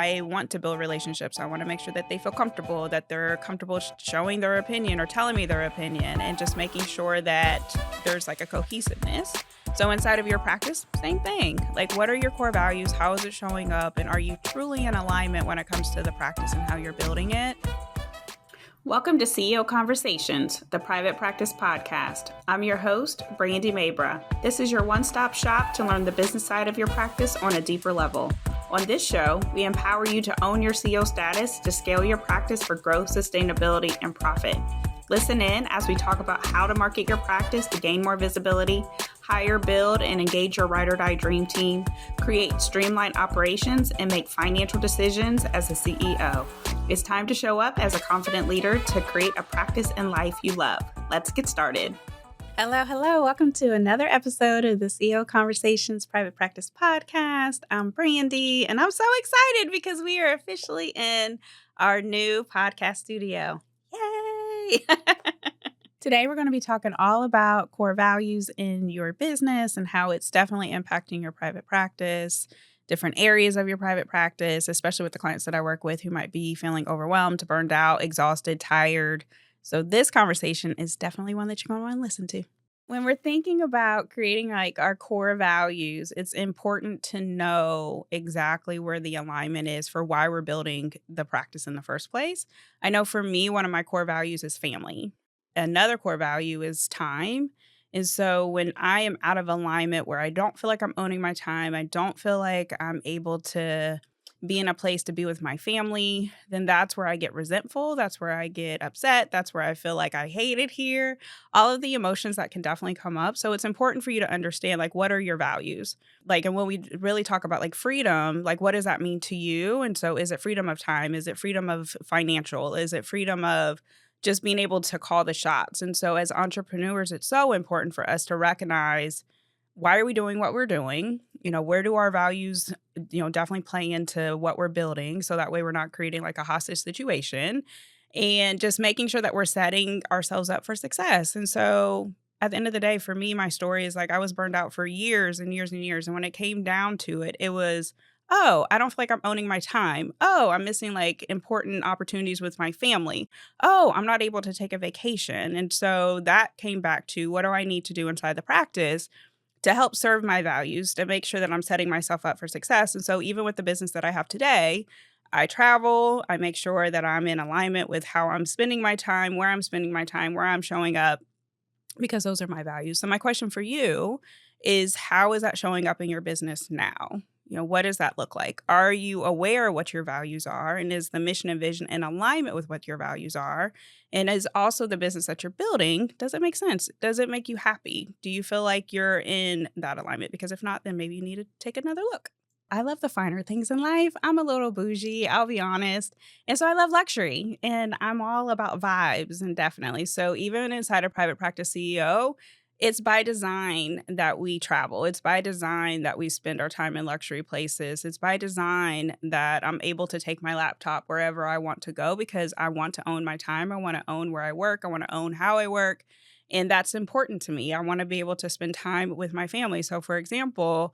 I want to build relationships. I want to make sure that they feel comfortable, that they're comfortable showing their opinion or telling me their opinion, and just making sure that there's like a cohesiveness. So inside of your practice, same thing. Like, what are your core values? How is it showing up? And are you truly in alignment when it comes to the practice and how you're building it? Welcome to CEO Conversations, the private practice podcast. I'm your host, Brandy Mabra. This is your one-stop shop to learn the business side of your practice on a deeper level. On this show, we empower you to own your CEO status to scale your practice for growth, sustainability, and profit. Listen in as we talk about how to market your practice to gain more visibility, hire, build, and engage your ride or die dream team, create streamlined operations, and make financial decisions as a CEO. It's time to show up as a confident leader to create a practice and life you love. Let's get started. Hello. Welcome to another episode of the CEO Conversations Private Practice Podcast. I'm Brandy, and I'm so excited because we are officially in our new podcast studio. Yay! Today, we're going to be talking all about core values in your business and how it's definitely impacting your private practice, different areas of your private practice, especially with the clients that I work with who might be feeling overwhelmed, burned out, exhausted, tired. So this conversation is definitely one that you're going to want to listen to. When we're thinking about creating like our core values, it's important to know exactly where the alignment is for why we're building the practice in the first place. I know for me, one of my core values is family. Another core value is time. And so when I am out of alignment where I don't feel like I'm owning my time, I don't feel like I'm able to be in a place to be with my family, then that's where I get resentful. That's where I get upset. That's where I feel like I hate it here. All of the emotions that can definitely come up. So it's important for you to understand, like, what are your values? Like, and when we really talk about like freedom, like, what does that mean to you? And so is it freedom of time? Is it freedom of financial? Is it freedom of just being able to call the shots? And so as entrepreneurs, it's so important for us to recognize, why are we doing what we're doing? Where do our values, definitely play into what we're building? So that way we're not creating like a hostage situation, and just making sure that we're setting ourselves up for success. And so at the end of the day, for me, my story is like, I was burned out for years and years and years. And when it came down to it, it was, oh, I don't feel like I'm owning my time. Oh, I'm missing like important opportunities with my family. Oh, I'm not able to take a vacation. And so that came back to, what do I need to do inside the practice to help serve my values, to make sure that I'm setting myself up for success? And so even with the business that I have today, I travel, I make sure that I'm in alignment with how I'm spending my time, where I'm spending my time, where I'm showing up, because those are my values. So my question for you is, how is that showing up in your business now? What does that look like? Are you aware of what your values are? And is the mission and vision in alignment with what your values are? And is also the business that you're building, does it make sense? Does it make you happy? Do you feel like you're in that alignment? Because if not, then maybe you need to take another look. I love the finer things in life. I'm a little bougie, I'll be honest. And so I love luxury, and I'm all about vibes, and definitely. So even inside a private practice CEO, it's by design that we travel. It's by design that we spend our time in luxury places. It's by design that I'm able to take my laptop wherever I want to go, because I want to own my time. I want to own where I work. I want to own how I work. And that's important to me. I want to be able to spend time with my family. So for example,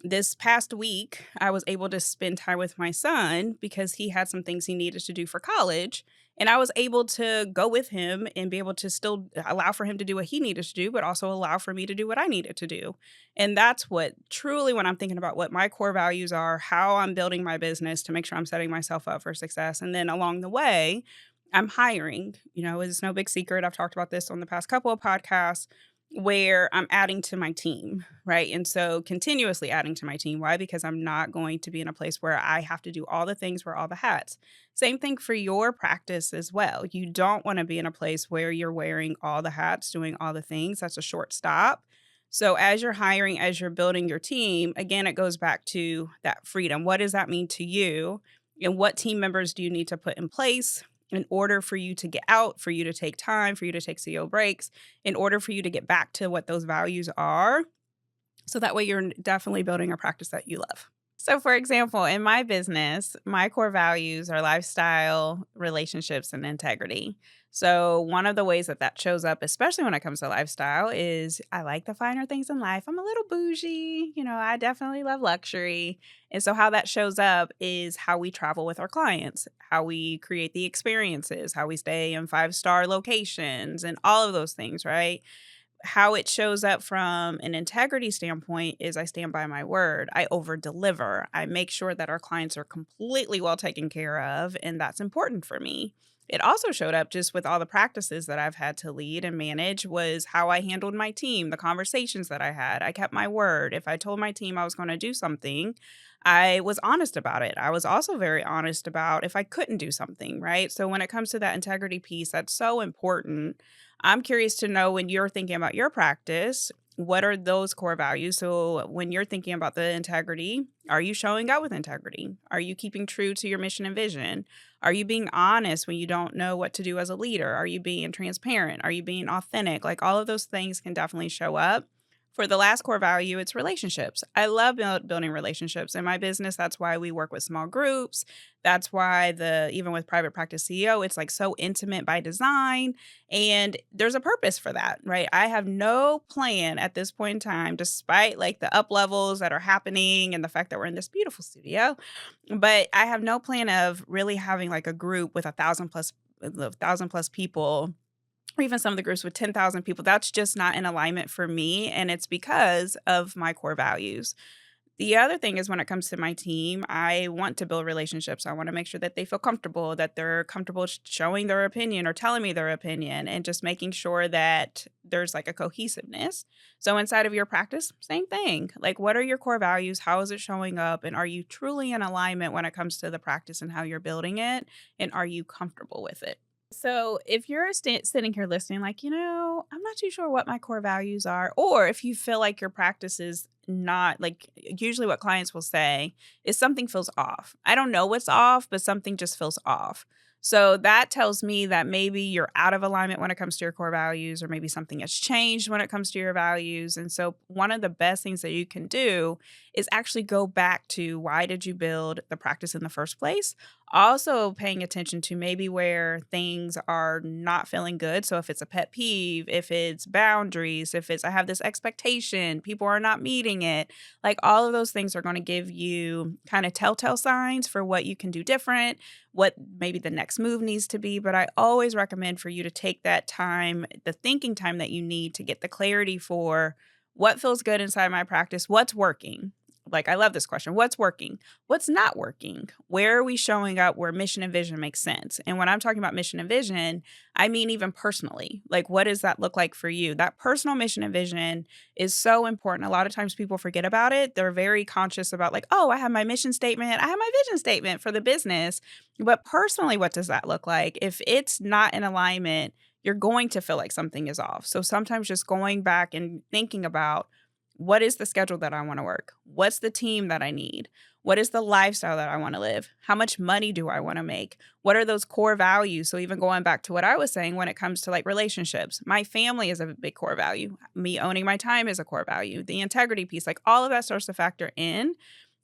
this past week, I was able to spend time with my son because he had some things he needed to do for college. And I was able to go with him and be able to still allow for him to do what he needed to do, but also allow for me to do what I needed to do. And that's what truly, when I'm thinking about what my core values are, how I'm building my business to make sure I'm setting myself up for success. And then along the way, I'm hiring. It's no big secret. I've talked about this on the past couple of podcasts, where I'm adding to my team, right? And so continuously adding to my team. Why? Because I'm not going to be in a place where I have to do all the things, wear all the hats. Same thing for your practice as well. You don't want to be in a place where you're wearing all the hats, doing all the things. That's a short stop. So as you're hiring, as you're building your team, again, it goes back to that freedom. What does that mean to you? And what team members do you need to put in place in order for you to get out, for you to take time, for you to take CEO breaks, in order for you to get back to what those values are? So that way you're definitely building a practice that you love. So for example, in my business, my core values are lifestyle, relationships, and integrity. So, one of the ways that that shows up, especially when it comes to lifestyle, is I like the finer things in life. I'm a little bougie, I definitely love luxury. And so, how that shows up is how we travel with our clients, how we create the experiences, how we stay in five-star locations, and all of those things, right? How it shows up from an integrity standpoint is I stand by my word. I over deliver. I make sure that our clients are completely well taken care of, and that's important for me. It also showed up just with all the practices that I've had to lead and manage was how I handled my team, the conversations that I had. I kept my word. If I told my team I was going to do something, I was honest about it. I was also very honest about if I couldn't do something, right? So when it comes to that integrity piece, that's so important. I'm curious to know when you're thinking about your practice, what are those core values? So when you're thinking about the integrity, are you showing up with integrity? Are you keeping true to your mission and vision? Are you being honest when you don't know what to do as a leader? Are you being transparent? Are you being authentic? Like all of those things can definitely show up. For the last core value, it's relationships. I love building relationships in my business. That's why we work with small groups. That's why even with private practice CEO, it's like so intimate by design. And there's a purpose for that, right? I have no plan at this point in time, despite like the up levels that are happening and the fact that we're in this beautiful studio. But I have no plan of really having like a group with 1,000 plus people, or even some of the groups with 10,000 people. That's just not in alignment for me. And it's because of my core values. The other thing is when it comes to my team, I want to build relationships. I want to make sure that they feel comfortable, that they're comfortable showing their opinion or telling me their opinion, and just making sure that there's like a cohesiveness. So inside of your practice, same thing. Like, what are your core values? How is it showing up? And are you truly in alignment when it comes to the practice and how you're building it? And are you comfortable with it? So, if you're sitting here listening, like, I'm not too sure what my core values are, or if you feel like your practice is not like, usually what clients will say is something feels off. I don't know what's off, but something just feels off. So, that tells me that maybe you're out of alignment when it comes to your core values, or maybe something has changed when it comes to your values. And so, one of the best things that you can do is actually go back to why did you build the practice in the first place? Also paying attention to maybe where things are not feeling good. So if it's a pet peeve, if it's boundaries, if it's I have this expectation, people are not meeting it, like all of those things are going to give you kind of telltale signs for what you can do different, what maybe the next move needs to be. But I always recommend for you to take that time, the thinking time that you need to get the clarity for what feels good inside my practice, what's working. Like, I love this question. What's working? What's not working? Where are we showing up where mission and vision makes sense? And when I'm talking about mission and vision, I mean even personally. Like, what does that look like for you? That personal mission and vision is so important. A lot of times people forget about it. They're very conscious about, like, oh, I have my mission statement, I have my vision statement for the business. But personally, what does that look like? If it's not in alignment, you're going to feel like something is off. So sometimes just going back and thinking about, what is the schedule that I want to work? What's the team that I need? What is the lifestyle that I want to live? How much money do I want to make? What are those core values? So even going back to what I was saying when it comes to like relationships, my family is a big core value. Me owning my time is a core value. The integrity piece, like all of that starts to factor in.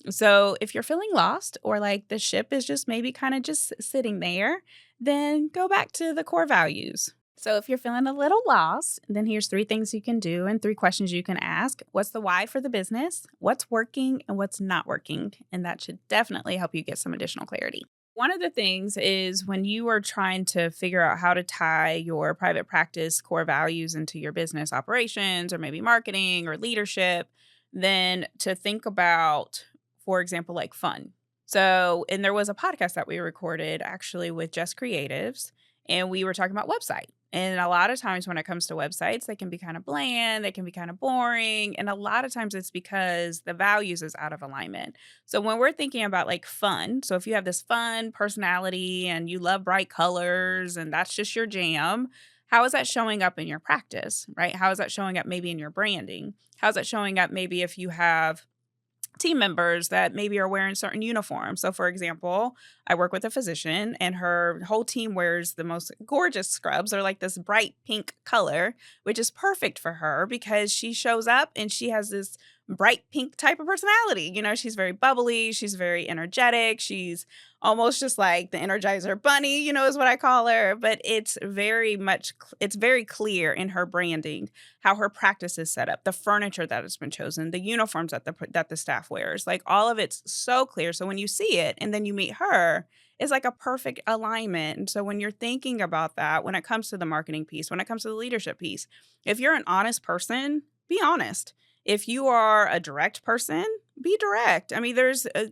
So if you're feeling lost or like the ship is just maybe kind of just sitting there, then go back to the core values. So if you're feeling a little lost, then here's three things you can do and three questions you can ask. What's the why for the business? What's working and what's not working? And that should definitely help you get some additional clarity. One of the things is when you are trying to figure out how to tie your private practice core values into your business operations or maybe marketing or leadership, then to think about, for example, like fun. So, and there was a podcast that we recorded actually with Just Creatives, and we were talking about website. And a lot of times when it comes to websites, they can be kind of bland, they can be kind of boring. And a lot of times it's because the values is out of alignment. So when we're thinking about like fun, so if you have this fun personality and you love bright colors and that's just your jam, how is that showing up in your practice, right? How is that showing up maybe in your branding? How's that showing up maybe if you have team members that maybe are wearing certain uniforms. So, for example, I work with a physician and her whole team wears the most gorgeous scrubs. They're like this bright pink color, which is perfect for her because she shows up and she has this bright pink type of personality. She's very bubbly, she's very energetic, she's almost just like the Energizer Bunny, is what I call her. But it's very much, it's very clear in her branding how her practice is set up, the furniture that has been chosen, the uniforms that the staff wears, like all of it's so clear. So when you see it and then you meet her, it's like a perfect alignment. And so when you're thinking about that, when it comes to the marketing piece, when it comes to the leadership piece, if you're an honest person, be honest. If you are a direct person, be direct. I mean,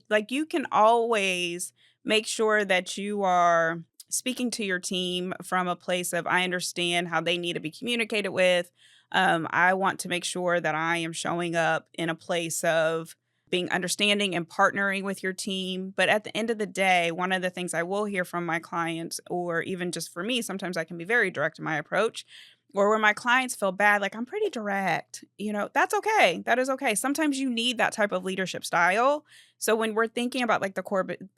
like you can always make sure that you are speaking to your team from a place of I understand how they need to be communicated with. I want to make sure that I am showing up in a place of being understanding and partnering with your team. But at the end of the day, one of the things I will hear from my clients, or even just for me, sometimes I can be very direct in my approach, or where my clients feel bad, like I'm pretty direct, that's okay. That is okay. Sometimes you need that type of leadership style. So when we're thinking about like the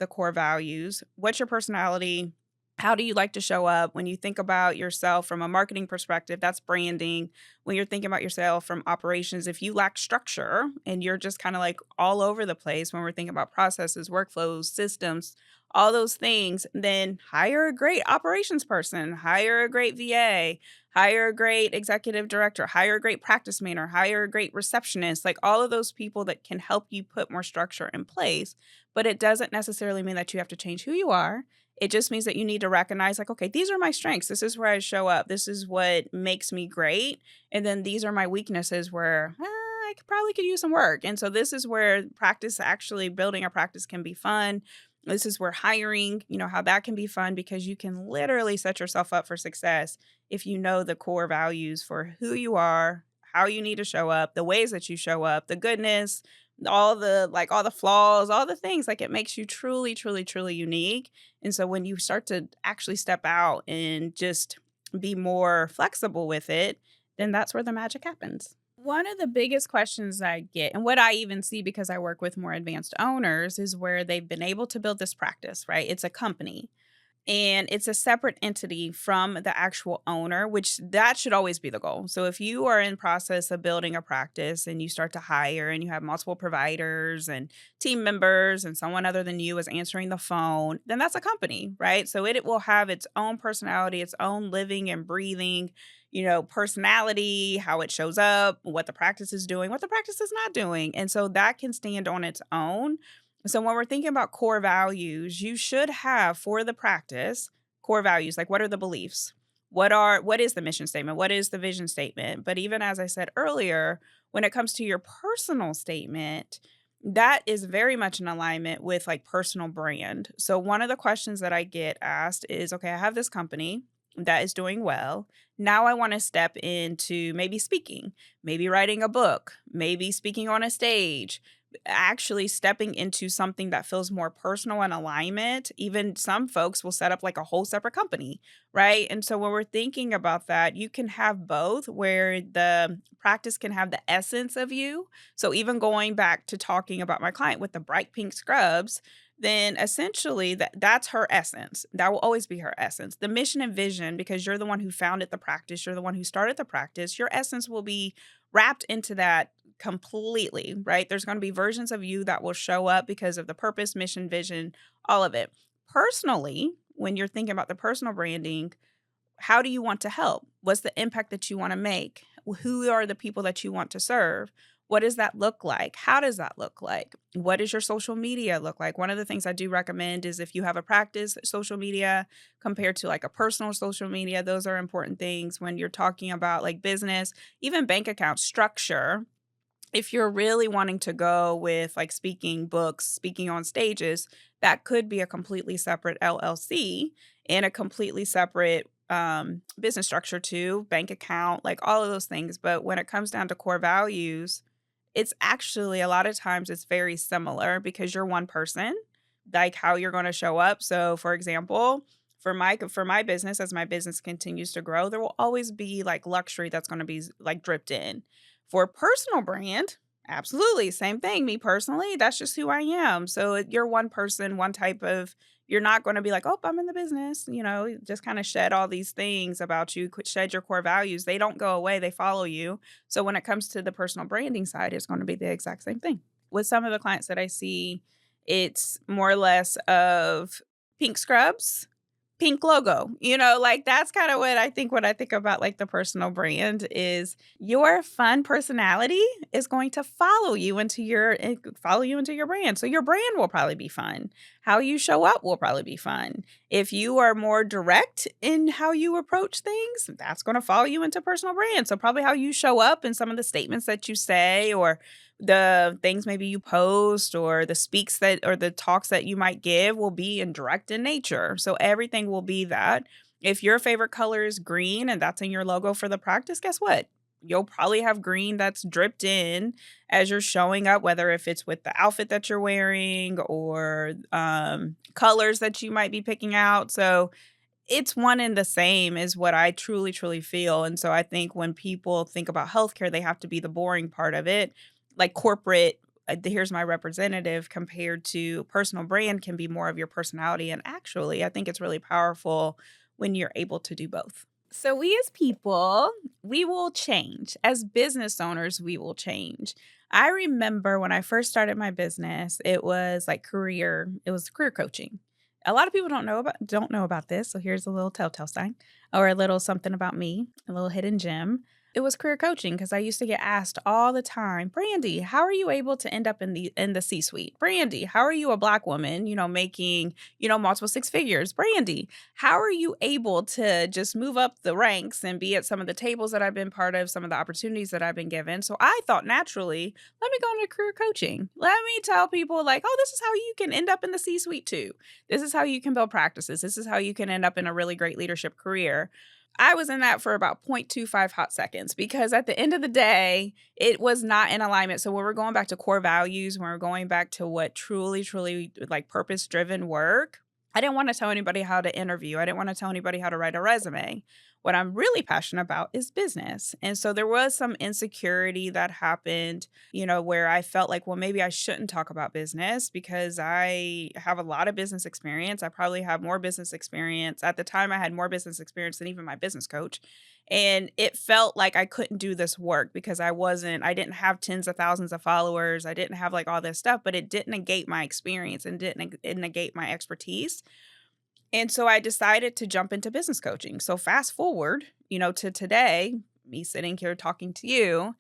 core values, what's your personality? How do you like to show up? When you think about yourself from a marketing perspective, that's branding. When you're thinking about yourself from operations, if you lack structure and you're just kind of like all over the place when we're thinking about processes, workflows, systems, all those things, then hire a great operations person, hire a great VA, hire a great executive director, hire a great practice manager, hire a great receptionist, like all of those people that can help you put more structure in place. But it doesn't necessarily mean that you have to change who you are. It just means that you need to recognize, like, okay, these are my strengths. This is where I show up. This is what makes me great. And then these are my weaknesses where I probably could use some work. And so this is where practice, actually building a practice, can be fun. This is where hiring, how that can be fun because you can literally set yourself up for success if you know the core values for who you are, how you need to show up, the ways that you show up, the goodness, all the flaws, all the things, like it makes you truly, truly, truly unique. And so when you start to actually step out and just be more flexible with it, then that's where the magic happens. One of the biggest questions I get, and what I even see because I work with more advanced owners, is where they've been able to build this practice, right? It's a company and it's a separate entity from the actual owner, which that should always be the goal. So if you are in process of building a practice and you start to hire and you have multiple providers and team members and someone other than you is answering the phone, then that's a company, right? So it will have its own personality, its own living and breathing, personality, how it shows up, what the practice is doing, what the practice is not doing. And so that can stand on its own. So when we're thinking about core values, you should have for the practice core values. Like, what are the beliefs? What is the mission statement? What is the vision statement? But even as I said earlier, when it comes to your personal statement, that is very much in alignment with like personal brand. So one of the questions that I get asked is, okay, I have this company that is doing well. Now I want to step into maybe speaking, maybe writing a book, maybe speaking on a stage, actually stepping into something that feels more personal and alignment. Even some folks will set up like a whole separate company, right? And so when we're thinking about that, you can have both where the practice can have the essence of you. So even going back to talking about my client with the bright pink scrubs, then essentially that's her essence. That will always be her essence. The mission and vision, because you're the one who founded the practice, you're the one who started the practice, your essence will be wrapped into that completely, right? There's going to be versions of you that will show up because of the purpose, mission, vision, all of it. Personally, when you're thinking about the personal branding, how do you want to help? What's the impact that you want to make? Who are the people that you want to serve? What does that look like? How does that look like? What does your social media look like? One of the things I do recommend is if you have a practice social media compared to like a personal social media, those are important things when you're talking about like business, even bank account structure. If you're really wanting to go with like speaking books, speaking on stages, that could be a completely separate LLC and a completely separate business structure too, bank account, like all of those things. But when it comes down to core values, it's actually a lot of times it's very similar because you're one person, like how you're going to show up. So for example, for my business, as my business continues to grow, there will always be like luxury that's going to be like dripped in. For personal brand, absolutely same thing. Me personally, that's just who I am. So you're one person, one type of, you're not going to be like, oh, I'm in the business, just kind of shed all these things about you, shed your core values. They don't go away, they follow you. So when it comes to the personal branding side, it's going to be the exact same thing. With some of the clients that I see It's more or less of pink scrubs, pink logo, like that's kind of what I think when I think about like the personal brand is your fun personality is going to follow you into your brand. So your brand will probably be fun. How you show up will probably be fun. If you are more direct in how you approach things, that's going to follow you into personal brand. So probably how you show up and some of the statements that you say or the things maybe you post or the speaks that or the talks that you might give will be in direct in nature. So everything will be that. If your favorite color is green and that's in your logo for the practice, guess what? You'll probably have green that's dripped in as you're showing up, whether if it's with the outfit that you're wearing or colors that you might be picking out. So it's one and the same is what I truly, truly feel. And so I think when people think about healthcare, they have to be the boring part of it. Like corporate, here's my representative compared to personal brand can be more of your personality. And actually, I think it's really powerful when you're able to do both. So we as people, we will change. As business owners, we will change. I remember when I first started my business, it was career coaching. A lot of people don't know about this, so here's a little telltale sign or a little something about me, a little hidden gem. It was career coaching because I used to get asked all the time, Brandy, how are you able to end up in the C-suite? Brandy, how are you a Black woman, making, multiple six figures? Brandy, how are you able to just move up the ranks and be at some of the tables that I've been part of, some of the opportunities that I've been given? So I thought naturally, let me go into career coaching. Let me tell people like, oh, this is how you can end up in the C-suite too. This is how you can build practices. This is how you can end up in a really great leadership career. I was in that for about 0.25 hot seconds because at the end of the day, it was not in alignment. So when we're going back to core values, when we're going back to what truly, truly like purpose-driven work, I didn't want to tell anybody how to interview. I didn't want to tell anybody how to write a resume. What I'm really passionate about is business. And so there was some insecurity that happened, where I felt like, well, maybe I shouldn't talk about business because I have a lot of business experience. I probably have more business experience. At the time, I had more business experience than even my business coach. And it felt like I couldn't do this work because I didn't have tens of thousands of followers. I didn't have like all this stuff, but it didn't negate my experience and didn't negate my expertise. And so I decided to jump into business coaching. So fast forward, to today, me sitting here talking to you,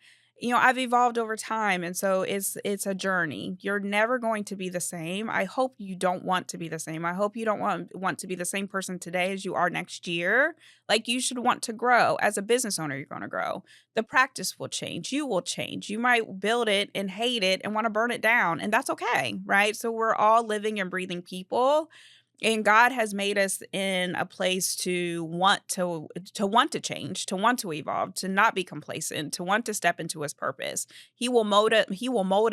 I've evolved over time. And so it's a journey. You're never going to be the same. I hope you don't want to be the same. I hope you don't want to be the same person today as you are next year. Like you should want to grow. As a business owner, you're going to grow. The practice will change. You will change. You might build it and hate it and want to burn it down. And that's okay, right? So we're all living and breathing people. And God has made us in a place to want to change, to want to evolve, to not be complacent, to want to step into his purpose. He will mold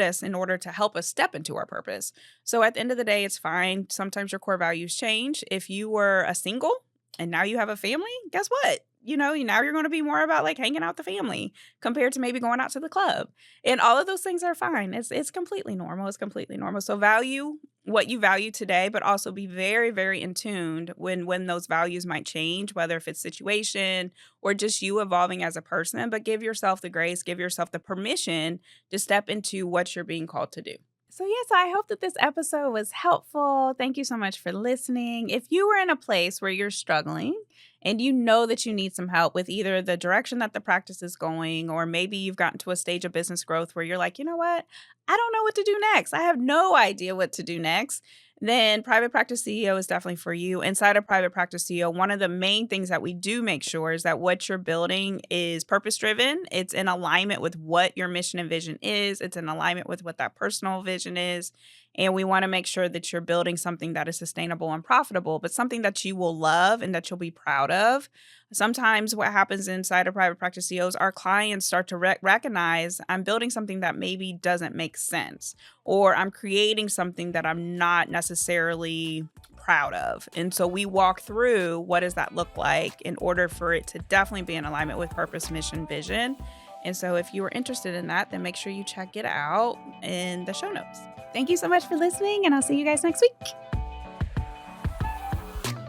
us in order to help us step into our purpose. So at the end of the day, it's fine. Sometimes your core values change. If you were a single and now you have a family, guess what? Now you're going to be more about like hanging out with the family compared to maybe going out to the club. And all of those things are fine. It's completely normal. It's completely normal. So value what you value today, but also be very, very in tuned when those values might change, whether if it's situation or just you evolving as a person, but give yourself the grace, give yourself the permission to step into what you're being called to do. So yes, I hope that this episode was helpful. Thank you so much for listening. If you were in a place where you're struggling and you know that you need some help with either the direction that the practice is going, or maybe you've gotten to a stage of business growth where you're like, you know what? I don't know what to do next. I have no idea what to do next. Then Private Practice CEO is definitely for you. Inside of Private Practice CEO, one of the main things that we do make sure is that what you're building is purpose-driven. It's in alignment with what your mission and vision is. It's in alignment with what that personal vision is. And we want to make sure that you're building something that is sustainable and profitable, but something that you will love and that you'll be proud of. Sometimes what happens inside of Private Practice CEOs, our clients start to recognize I'm building something that maybe doesn't make sense, or I'm creating something that I'm not necessarily proud of. And so we walk through what does that look like in order for it to definitely be in alignment with purpose, mission, vision. And so if you are interested in that, then make sure you check it out in the show notes. Thank you so much for listening, and I'll see you guys next week.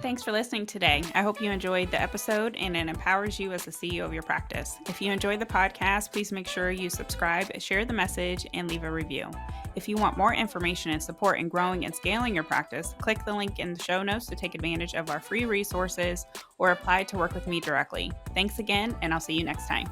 thanks for listening today. I hope you enjoyed the episode and it empowers you as the CEO of your practice. If you enjoyed the podcast, please make sure you subscribe, share the message, and leave a review. If you want more information and support in growing and scaling your practice, click the link in the show notes to take advantage of our free resources or apply to work with me directly. Thanks again, and I'll see you next time.